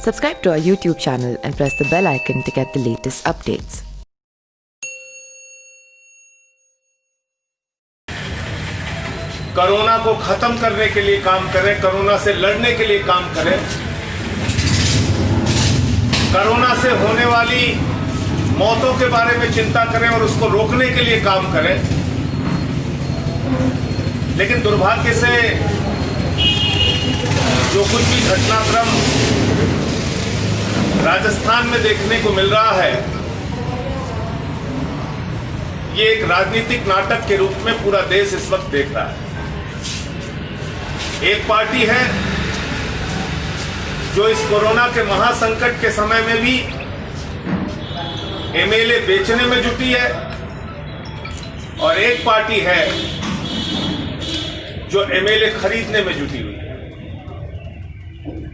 Subscribe to our YouTube channel and press the bell icon to get the latest updates. Corona को खत्म करने के लिए काम करें, कोरोना से लड़ने के लिए काम करें, कोरोना से होने वाली मौतों के बारे में चिंता करें और उसको रोकने के लिए काम करें। लेकिन दुर्भाग्य से जो कुछ भी घटनाक्रम राजस्थान में देखने को मिल रहा है, ये एक राजनीतिक नाटक के रूप में पूरा देश इस वक्त देख रहा है। एक पार्टी है जो इस कोरोना के महासंकट के समय में भी एमएलए बेचने में जुटी है, और एक पार्टी है जो एमएलए खरीदने में जुटी हुई है।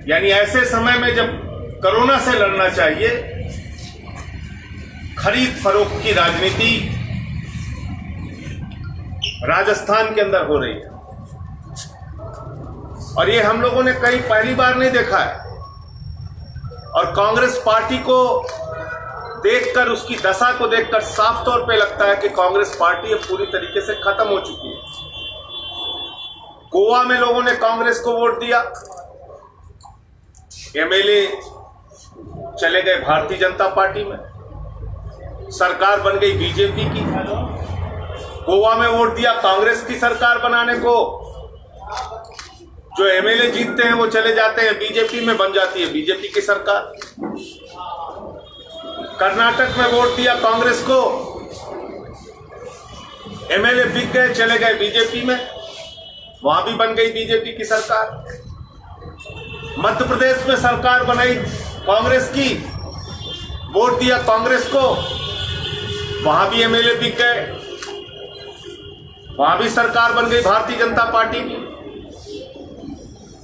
यानी ऐसे समय में जब कोरोना से लड़ना चाहिए, खरीद फरोख्त की राजनीति राजस्थान के अंदर हो रही है, और ये हम लोगों ने कहीं पहली बार नहीं देखा है। और कांग्रेस पार्टी को देखकर, उसकी दशा को देखकर साफ तौर पे लगता है कि कांग्रेस पार्टी अब पूरी तरीके से खत्म हो चुकी है। गोवा में लोगों ने कांग्रेस को वोट दिया, एमएलए चले गए भारतीय जनता पार्टी में, सरकार बन गई बीजेपी की। गोवा में वोट दिया कांग्रेस की सरकार बनाने को, जो एमएलए जीतते हैं वो चले जाते हैं बीजेपी में, बन जाती है बीजेपी की सरकार। कर्नाटक में वोट दिया कांग्रेस को, एमएलए बिक गए, चले गए बीजेपी में, वहां भी बन गई बीजेपी की सरकार। मध्य प्रदेश में सरकार बनाई कांग्रेस की, वोट दिया कांग्रेस को, वहां भी एमएलए बिक गए, वहां भी सरकार बन गई भारतीय जनता पार्टी की।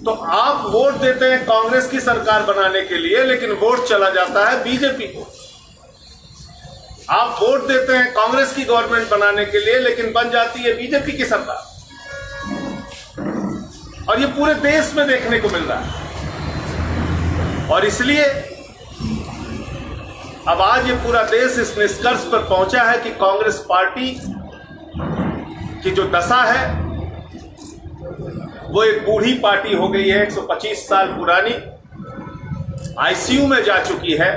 तो आप वोट देते हैं कांग्रेस की सरकार बनाने के लिए, लेकिन वोट चला जाता है बीजेपी को। आप वोट देते हैं कांग्रेस की गवर्नमेंट बनाने के लिए, लेकिन बन जाती है बीजेपी की सरकार। और ये पूरे देश में देखने को मिल रहा है। और इसलिए अब आज ये पूरा देश इस निष्कर्ष पर पहुंचा है कि कांग्रेस पार्टी की जो दशा है वो एक बूढ़ी पार्टी हो गई है, 125 साल पुरानी, आईसीयू में जा चुकी है।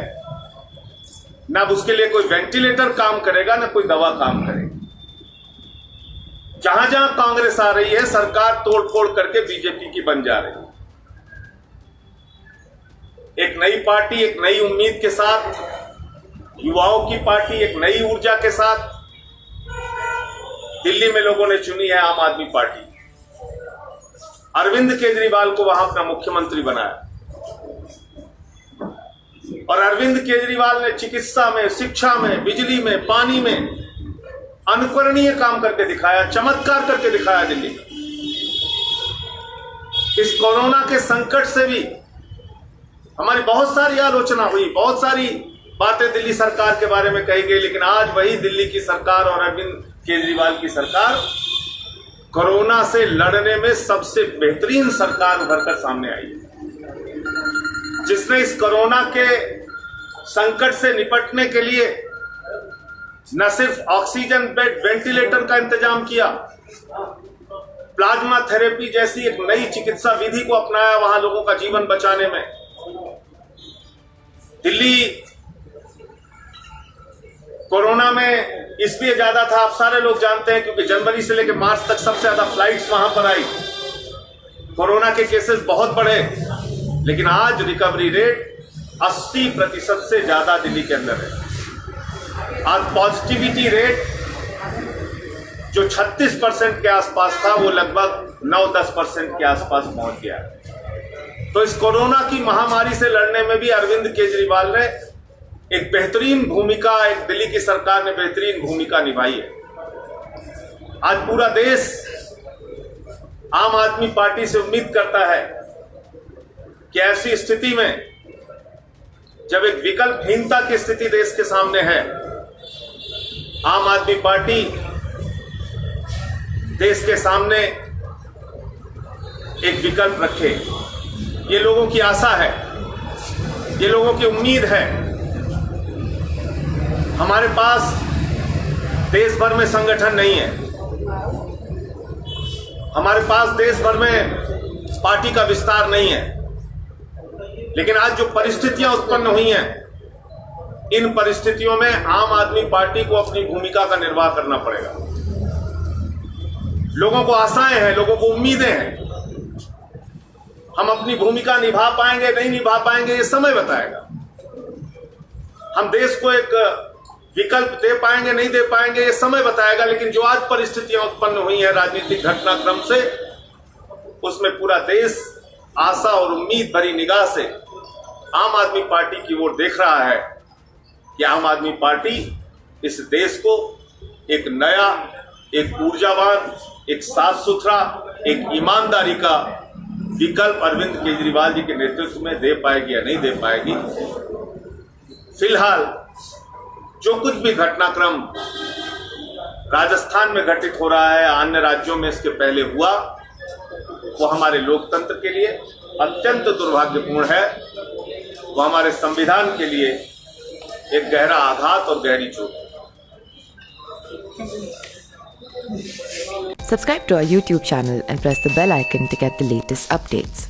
ना उसके लिए कोई वेंटिलेटर काम करेगा, ना कोई दवा काम करेगी। जहां जहां कांग्रेस आ रही है, सरकार तोड़फोड़ करके बीजेपी की बन जा रही है। एक नई पार्टी, एक नई उम्मीद के साथ, युवाओं की पार्टी, एक नई ऊर्जा के साथ दिल्ली में लोगों ने चुनी है आम आदमी पार्टी। अरविंद केजरीवाल को वहां अपना मुख्यमंत्री बनाया, और अरविंद केजरीवाल ने चिकित्सा में, शिक्षा में, बिजली में, पानी में अनुकरणीय काम करके दिखाया, चमत्कार करके दिखाया दिल्ली में। इस कोरोना के संकट से भी हमारी बहुत सारी आलोचना हुई, बहुत सारी बातें दिल्ली सरकार के बारे में कही गई, लेकिन आज वही दिल्ली की सरकार और अरविंद केजरीवाल की सरकार कोरोना से लड़ने में सबसे बेहतरीन सरकार उभरकर सामने आई है, जिसने इस कोरोना के संकट से निपटने के लिए न सिर्फ ऑक्सीजन बेड, वेंटिलेटर का इंतजाम किया, प्लाज्मा थेरेपी जैसी एक नई चिकित्सा विधि को अपनाया वहां लोगों का जीवन बचाने में। दिल्ली कोरोना में इसलिए ज्यादा था, आप सारे लोग जानते हैं, क्योंकि जनवरी से लेकर मार्च तक सबसे ज्यादा फ्लाइट्स वहां पर आई, कोरोना के केसेस बहुत बढ़े। लेकिन आज रिकवरी रेट 80% से ज्यादा दिल्ली के अंदर है। आज पॉजिटिविटी रेट जो 36% के आसपास था, वो लगभग 9-10% के आसपास पहुंच गया। तो इस कोरोना की महामारी से लड़ने में भी अरविंद केजरीवाल ने एक बेहतरीन भूमिका, एक दिल्ली की सरकार ने बेहतरीन भूमिका निभाई है। आज पूरा देश आम आदमी पार्टी से उम्मीद करता है कि ऐसी स्थिति में, जब एक विकल्पहीनता की स्थिति देश के सामने है, आम आदमी पार्टी देश के सामने एक विकल्प रखे। ये लोगों की आशा है। ये लोगों की उम्मीद है। हमारे पास देश भर में संगठन नहीं है, हमारे पास देश भर में पार्टी का विस्तार नहीं है, लेकिन आज जो परिस्थितियां उत्पन्न हुई हैं, इन परिस्थितियों में आम आदमी पार्टी को अपनी भूमिका का निर्वाह करना पड़ेगा। लोगों को आशाएं हैं, लोगों को उम्मीदें हैं। हम अपनी भूमिका निभा पाएंगे नहीं निभा पाएंगे ये समय बताएगा। हम देश को एक विकल्प दे पाएंगे नहीं दे पाएंगे ये समय बताएगा। लेकिन जो आज परिस्थितियां उत्पन्न हुई हैं राजनीतिक घटनाक्रम से, उसमें पूरा देश आशा और उम्मीद भरी निगाह से आम आदमी पार्टी की ओर देख रहा है कि आम आदमी पार्टी इस देश को एक नया, एक ऊर्जावान, एक साफ सुथरा, एक ईमानदारी का विकल्प अरविंद केजरीवाल जी के नेतृत्व में दे पाएगी या नहीं दे पाएगी। फिलहाल जो कुछ भी घटनाक्रम राजस्थान में घटित हो रहा है, अन्य राज्यों में इसके पहले हुआ, वो हमारे लोकतंत्र के लिए अत्यंत दुर्भाग्यपूर्ण है। वो हमारे संविधान के लिए एक गहरा आघात और गहरी चोट है। Subscribe to our YouTube channel and press the bell icon to get the latest updates.